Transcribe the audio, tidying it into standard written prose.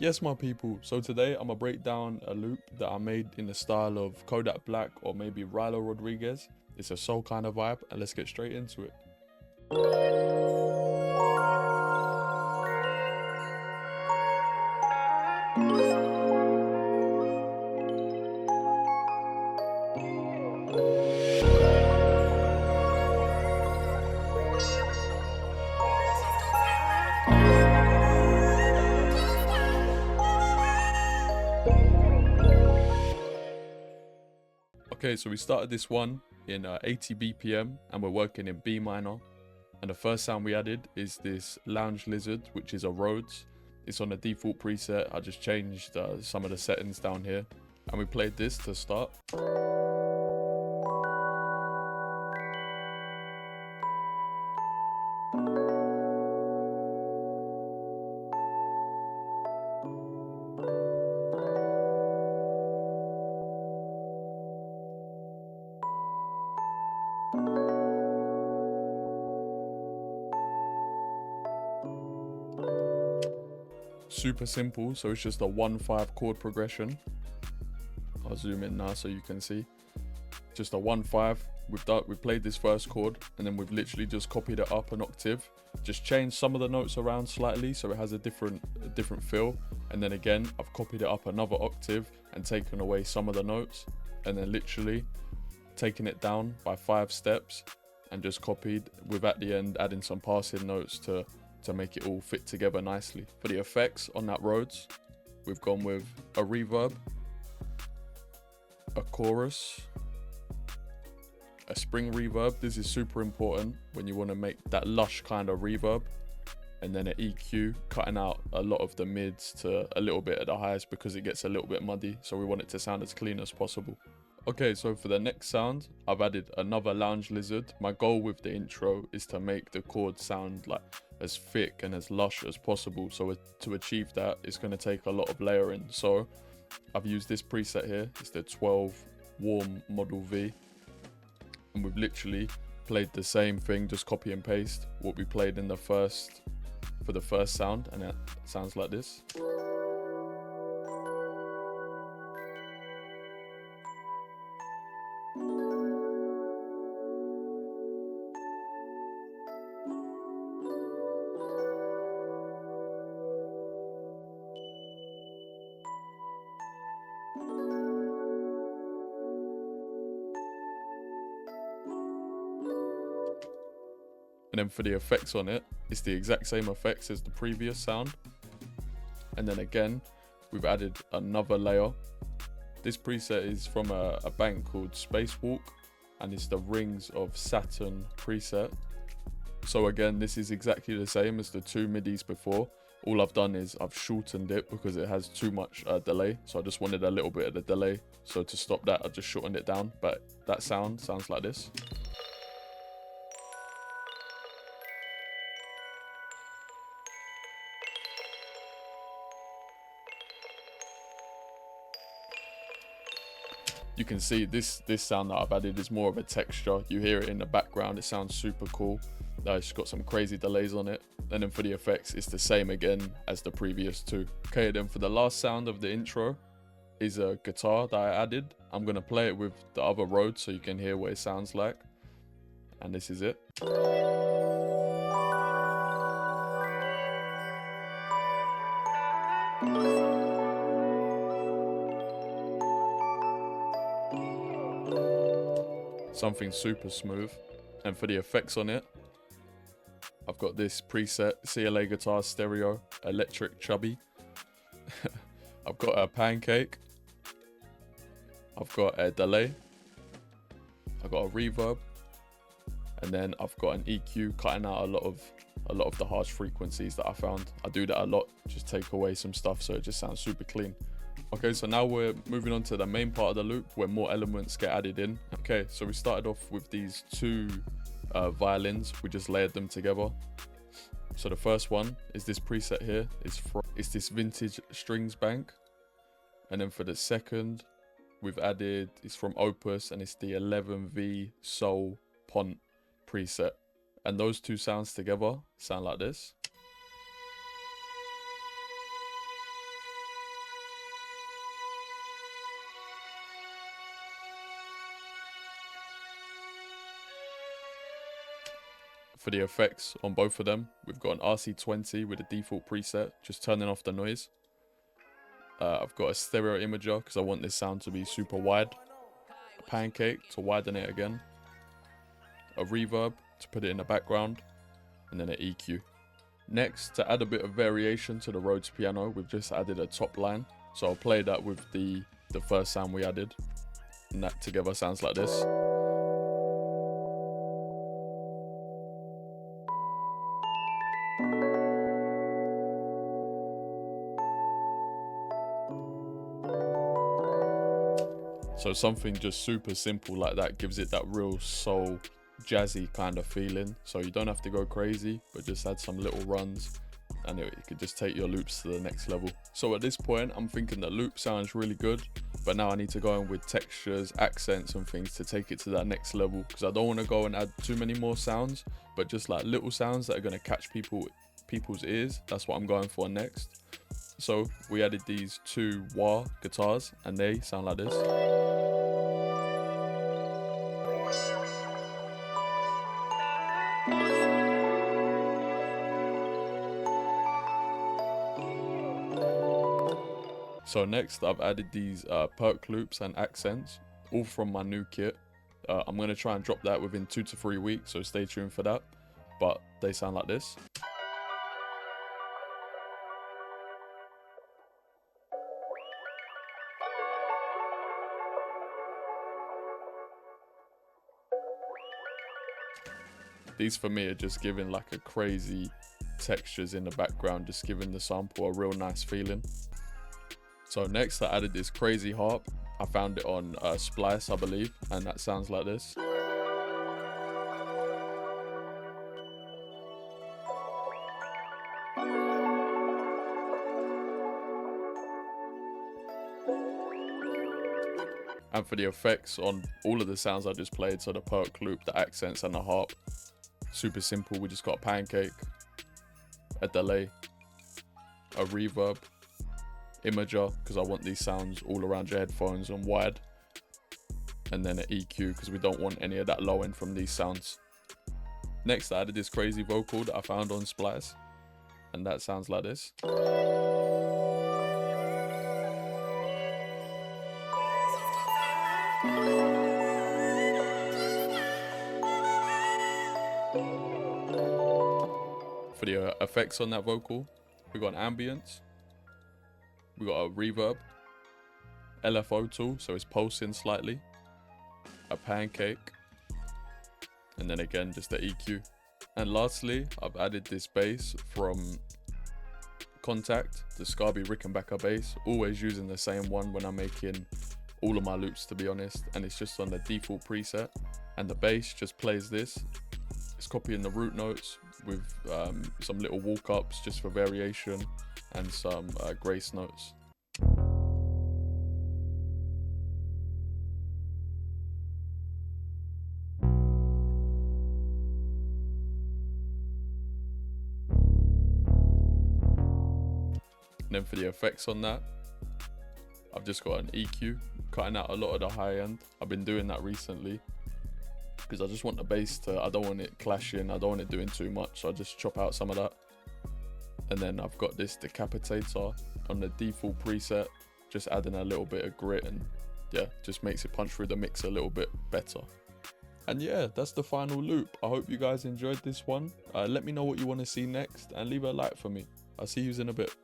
Yes, my people, so today I'm gonna break down a loop that I made in the style of Kodak Black or maybe Rylo Rodriguez. It's a soul kind of vibe, and let's get straight into it. Okay, so we started this one in 80 BPM and we're working in B minor. And the first sound we added is this Lounge Lizard, which is a Rhodes. It's on the default preset. I just changed some of the settings down here. And we played this to start. Super simple, so it's just a 1-5 chord progression. I'll zoom in now so you can see. Just a 1-5. We've played this first chord and then we've literally just copied it up an octave. Just changed some of the notes around slightly so it has a different feel. And then again, I've copied it up another octave and taken away some of the notes. And then literally taken it down by 5 steps and just copied with at the end adding some passing notes to make it all fit together nicely. For the effects on that Rhodes, we've gone with a reverb, a chorus, a spring reverb. This is super important when you want to make that lush kind of reverb, and then an EQ, cutting out a lot of the mids to a little bit at the highs because it gets a little bit muddy, so we want it to sound as clean as possible. Okay, so for the next sound, I've added another Lounge Lizard. My goal with the intro is to make the chords sound like as thick and as lush as possible. So to achieve that, it's going to take a lot of layering. So I've used this preset here. It's the 12 Warm Model V. And we've literally played the same thing, just copy and paste what we played in for the first sound. And it sounds like this. And then for the effects on it, it's the exact same effects as the previous sound. And then again, we've added another layer. This preset is from a bank called Spacewalk, and it's the Rings of Saturn preset. So again, this is exactly the same as the 2 midis before. All I've done is I've shortened it because it has too much delay. So I just wanted a little bit of the delay. So to stop that, I just shortened it down. But that sounds like this. You can see this sound that I've added is more of a texture. You hear it in the background, it sounds super cool. It's got some crazy delays on it. And then for the effects, it's the same again as the previous 2. Okay, then for the last sound of the intro is a guitar that I added. I'm gonna play it with the other Rhodes so you can hear what it sounds like. And this is it. Something super smooth. And for the effects on it, I've got this preset CLA guitar stereo electric chubby. I've got a pancake. I've got a delay. I've got a reverb, and then I've got an EQ cutting out a lot of the harsh frequencies that I found. I do that a lot, just take away some stuff so it just sounds super clean. Okay, so now we're moving on to the main part of the loop where more elements get added in. Okay, so we started off with these 2 violins. We just layered them together. So the first one is this preset here. It's this vintage strings bank. And then for the second, we've added, it's from Opus and it's the 11V Soul Pont preset. And those 2 sounds together sound like this. For the effects on both of them, we've got an RC20 with a default preset, just turning off the noise. I've got a stereo imager because I want this sound to be super wide. A pancake to widen it again. A reverb to put it in the background. And then an EQ. Next, to add a bit of variation to the Rhodes piano, we've just added a top line. So I'll play that with the first sound we added. And that together sounds like this. So something just super simple like that gives it that real soul, jazzy kind of feeling. So you don't have to go crazy, but just add some little runs and it could just take your loops to the next level. So at this point, I'm thinking the loop sounds really good, but now I need to go in with textures, accents and things to take it to that next level, because I don't want to go and add too many more sounds, but just like little sounds that are going to catch people's ears. That's what I'm going for next. So we added these two wah guitars and they sound like this. So next I've added these perk loops and accents, all from my new kit. I'm going to try and drop that within 2 to 3 weeks, so stay tuned for that. But they sound like this. These for me are just giving like a crazy textures in the background, just giving the sample a real nice feeling. So next I added this crazy harp. I found it on Splice, I believe, and that sounds like this. And for the effects on all of the sounds I just played, so the perk loop, the accents and the harp, super simple. We just got a pancake, a delay, a reverb, imager because I want these sounds all around your headphones and wide, and then an EQ because we don't want any of that low end from these sounds. Next I added this crazy vocal that I found on Splice, and that sounds like this. For the effects on that vocal, we got an ambience, we got a reverb, LFO tool, so it's pulsing slightly, a pancake, and then again just the EQ. And lastly, I've added this bass from Contact, the Scarby Rickenbacker bass, always using the same one when I'm making all of my loops, to be honest, and it's just on the default preset, and the bass just plays this. It's copying the root notes with some little walk ups just for variation and some grace notes. And then for the effects on that, I've just got an EQ, cutting out a lot of the high end. I've been doing that recently because I just want the bass to, I don't want it clashing, I don't want it doing too much, so I just chop out some of that. And then I've got this decapitator on the default preset, just adding a little bit of grit, and yeah, just makes it punch through the mix a little bit better. And yeah, that's the final loop. I hope you guys enjoyed this one. Let me know what you want to see next and leave a like for me. I'll see you in a bit.